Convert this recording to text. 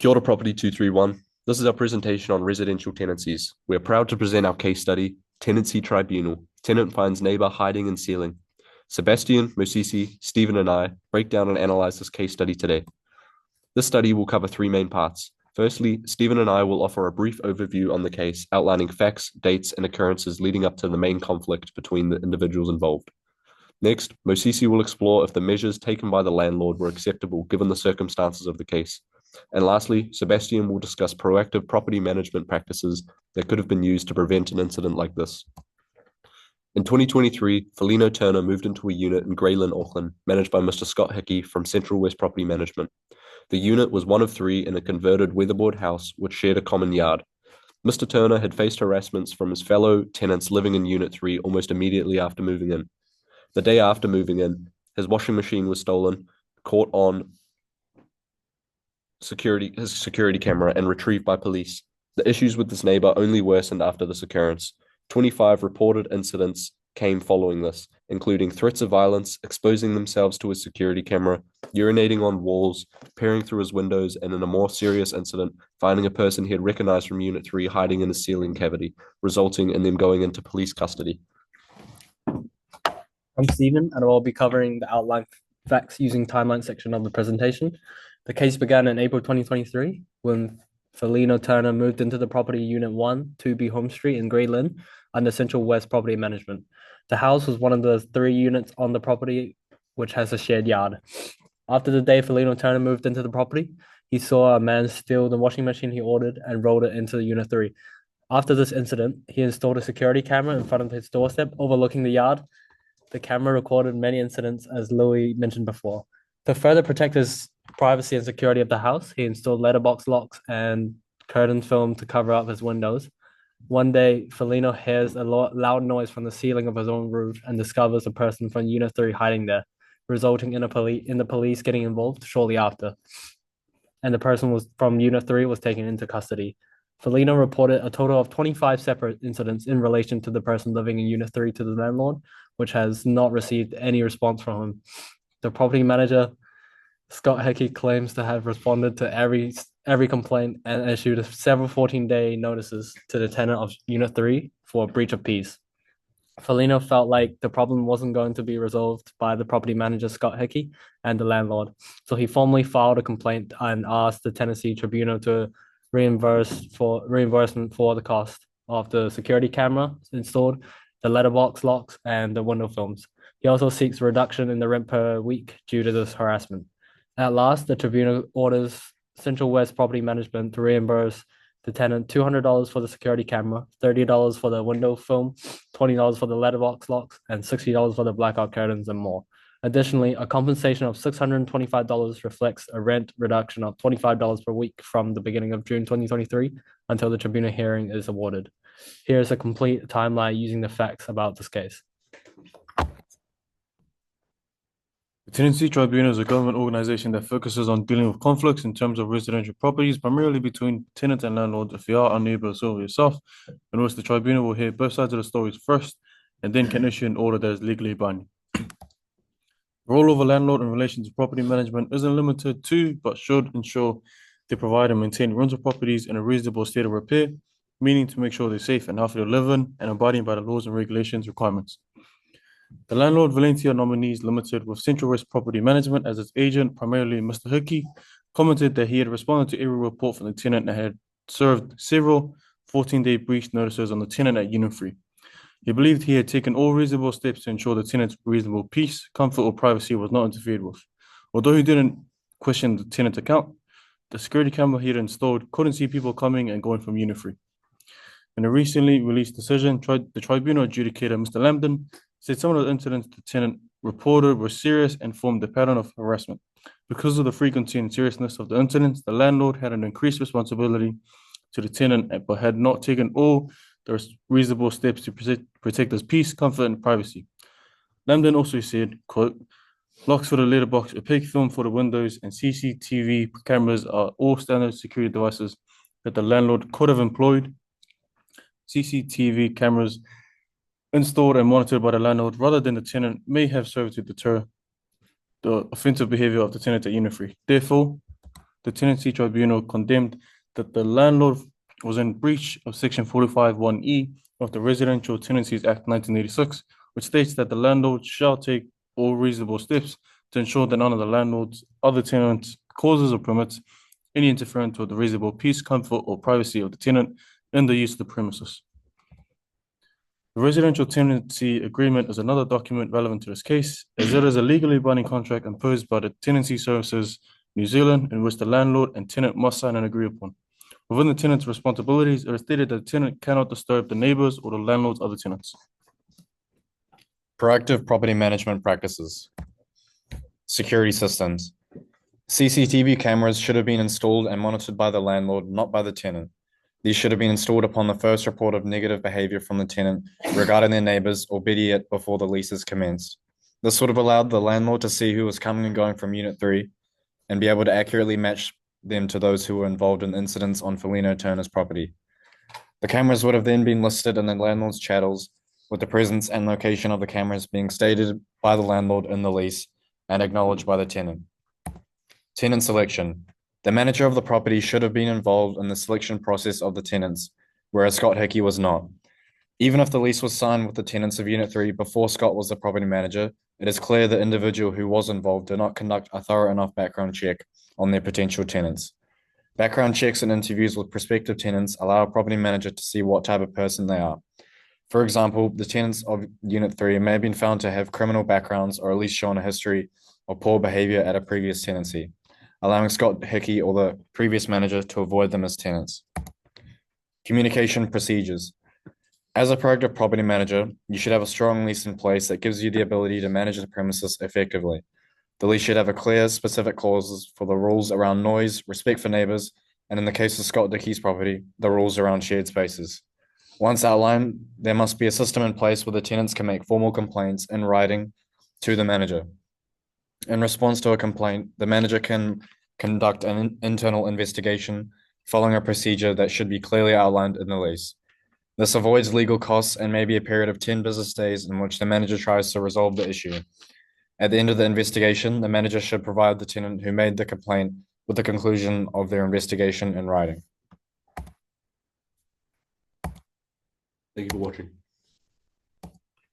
Kia ora Property 231. This is our presentation on residential tenancies. We are proud to present our case study, Tenancy Tribunal. Tenant finds neighbor hiding in ceiling. Sebastian, Musisi, Stephen, and I break down and analyze this case study today. This study will cover three main parts. Firstly, Stephen and I will offer a brief overview on the case, outlining facts, dates, and occurrences leading up to the main conflict between the individuals involved. Next, Musisi will explore if the measures taken by the landlord were acceptable given the circumstances of the case. And lastly, Sebastian will discuss proactive property management practices that could have been used to prevent an incident like this. In 2023, Felino Turner moved into a unit in Grey Lynn, Auckland, managed by Mr. Scott Hickey from Central West Property Management. The unit was one of three in a converted weatherboard house which shared a common yard. Mr. Turner had faced harassments from his fellow tenants living in Unit 3 almost immediately after moving in. The day after moving in, his washing machine was stolen, caught on his security camera, and retrieved by police. The issues with this neighbor only worsened after this occurrence. 25 reported incidents came following this, including threats of violence, exposing themselves to his security camera, urinating on walls, peering through his windows, and in a more serious incident, finding a person he had recognized from Unit 3 hiding in his ceiling cavity, resulting in them going into police custody. I'm Stephen, and I'll be covering the outline facts using timeline section of the presentation. The case began in April 2023 when Felino Turner moved into the property Unit 1, 2B Home Street in Grey Lynn under Central West Property Management. The house was one of the three units on the property which has a shared yard. After the day Felino Turner moved into the property, he saw a man steal the washing machine he ordered and rolled it into Unit 3. After this incident, he installed a security camera in front of his doorstep overlooking the yard. The camera recorded many incidents, as Louis mentioned before. To further protect his privacy and security of the house, he installed letterbox locks and curtain film to cover up his windows. One day, Felino hears a loud noise from the ceiling of his own roof and discovers a person from Unit 3 hiding there, resulting in the police getting involved shortly after. And the person was from Unit 3 was taken into custody. Felino reported a total of 25 separate incidents in relation to the person living in Unit 3 to the landlord, which has not received any response from him. The property manager, Scott Hickey, claims to have responded to every complaint and issued several 14-day notices to the tenant of Unit 3 for breach of peace. Felino felt like the problem wasn't going to be resolved by the property manager, Scott Hickey, and the landlord. So he formally filed a complaint and asked the tenancy tribunal to reimbursement for the cost of the security camera installed, the letterbox locks, and the window films. He also seeks reduction in the rent per week due to this harassment. At last, the tribunal orders Central West Property Management to reimburse the tenant $200 for the security camera, $30 for the window film, $20 for the letterbox locks, and $60 for the blackout curtains and more. Additionally, a compensation of $625 reflects a rent reduction of $25 per week from the beginning of June 2023 until the tribunal hearing is awarded. Here's a complete timeline using the facts about this case. The Tenancy Tribunal is a government organization that focuses on dealing with conflicts in terms of residential properties, primarily between tenant and landlord, if you are a neighbor or yourself, in which the tribunal will hear both sides of the stories first and then can issue an order that is legally binding. The role of a landlord in relation to property management isn't limited to, but should ensure they provide and maintain rental properties in a reasonable state of repair, meaning to make sure they're safe and healthy to live in and abiding by the laws and regulations requirements. The landlord Valentia Nominees Limited, with Central West Property Management as its agent, primarily Mr. Hickey, commented that he had responded to every report from the tenant and had served several 14-day breach notices on the tenant at Unit 3. He believed he had taken all reasonable steps to ensure the tenant's reasonable peace, comfort, or privacy was not interfered with. Although he didn't question the tenant's account, the security camera he had installed couldn't see people coming and going from Unit 3. In a recently released decision, the tribunal adjudicator, Mr. Lambden, said some of the incidents the tenant reported were serious and formed a pattern of harassment. Because of the frequency and seriousness of the incidents, the landlord had an increased responsibility to the tenant, but had not taken all the reasonable steps to protect his peace, comfort, and privacy. Lambden also said, quote, locks for the letterbox, opaque film for the windows, and CCTV cameras are all standard security devices that the landlord could have employed. CCTV cameras installed and monitored by the landlord rather than the tenant may have served to deter the offensive behavior of the tenant at Unit 3. Therefore, the Tenancy Tribunal condemned that the landlord was in breach of Section 45(1)(e) of the Residential Tenancies Act 1986, which states that the landlord shall take all reasonable steps to ensure that none of the landlord's other tenants causes or permits any interference with the reasonable peace, comfort, or privacy of the tenant in the use of the premises. The Residential Tenancy Agreement is another document relevant to this case, as it is a legally binding contract imposed by the Tenancy Services New Zealand, in which the landlord and tenant must sign and agree upon. Within the tenant's responsibilities, it is stated that the tenant cannot disturb the neighbors or the landlord's other tenants. Proactive property management practices. Security systems. CCTV cameras should have been installed and monitored by the landlord, not by the tenant. These should have been installed upon the first report of negative behavior from the tenant regarding their neighbors, or better yet, before the leases commenced. This would have allowed the landlord to see who was coming and going from Unit 3 and be able to accurately match them to those who were involved in incidents on Felino Turner's property. The cameras would have then been listed in the landlord's chattels, with the presence and location of the cameras being stated by the landlord in the lease and acknowledged by the tenant. Tenant selection. The manager of the property should have been involved in the selection process of the tenants, whereas Scott Hickey was not. Even if the lease was signed with the tenants of Unit 3 before Scott was the property manager, it is clear the individual who was involved did not conduct a thorough enough background check on their potential tenants. Background checks and interviews with prospective tenants allow a property manager to see what type of person they are. For example, the tenants of Unit 3 may have been found to have criminal backgrounds or at least shown a history of poor behavior at a previous tenancy, allowing Scott Hickey or the previous manager to avoid them as tenants. Communication procedures. As a proactive property manager, you should have a strong lease in place that gives you the ability to manage the premises effectively. The lease should have a clear, specific clauses for the rules around noise, respect for neighbors, and in the case of Scott Hickey's property, the rules around shared spaces. Once outlined, there must be a system in place where the tenants can make formal complaints in writing to the manager. In response to a complaint, the manager can conduct an internal investigation following a procedure that should be clearly outlined in the lease. This avoids legal costs and may be a period of 10 business days in which the manager tries to resolve the issue. At the end of the investigation, the manager should provide the tenant who made the complaint with the conclusion of their investigation in writing. Thank you for watching.